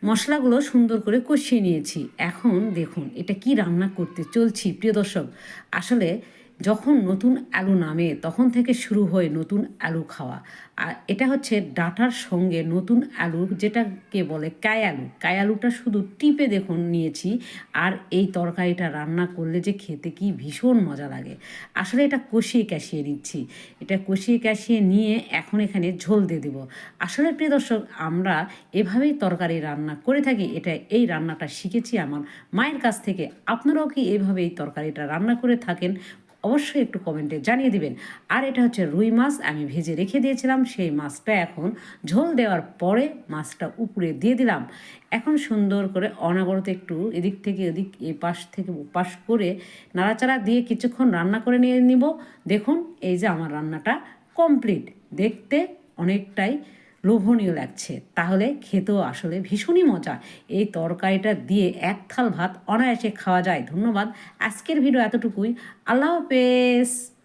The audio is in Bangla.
মশলাগুলো সুন্দর করে কষিয়ে নিয়েছি। এখন দেখুন এটা কি রান্না করতে চলছি প্রিয় দর্শক। আসলে যখন নতুন আলু নামে তখন থেকে শুরু হয় নতুন আলু খাওয়া। আর এটা হচ্ছে ডাঁটার সঙ্গে নতুন আলু যেটাকে বলে কাই আলু। কাই আলুটা শুধু টিপে দেখুন নিয়েছি। আর এই তরকারিটা রান্না করলে যে খেতে কি ভীষণ মজা লাগে। আসলে এটা কষিয়ে ক্যাশিয়ে নিচ্ছি। এটা কষিয়ে ক্যাশিয়ে নিয়ে এখন এখানে ঝোল দিয়ে দেবো। আসলে প্রিয় দর্শক আমরা এভাবেই তরকারি রান্না করে থাকি। এই রান্নাটা শিখেছি আমার মায়ের কাছ থেকে। আপনারাও কি এভাবে এই তরকারিটা রান্না করে থাকেন? অবশ্যই একটু কমেন্টে জানিয়ে দিবেন। আর এটা হচ্ছে রুই মাছ, আমি ভেজে রেখে দিয়েছিলাম। সেই মাছটা এখন ঝোল দেওয়ার পরে মাছটা উপরে দিয়ে দিলাম। এখন সুন্দর করে অনবরত একটু এদিক থেকে ওদিক এপাশ থেকে ওপাশ করে নাড়াচাড়া দিয়ে কিছুক্ষণ রান্না করে নিয়ে নিব। দেখুন এই যে আমার রান্নাটা কমপ্লিট। দেখতে অনেকটাই লোভনীয় লাগছে, তাহলে খেতেও আসলে ভীষণই মজা। এই তরকারিটা দিয়ে এক থাল ভাত অনায়াসে খাওয়া যায়। ধন্যবাদ, আজকের ভিডিও এতটুকুই। আল্লাহ হাফেজ।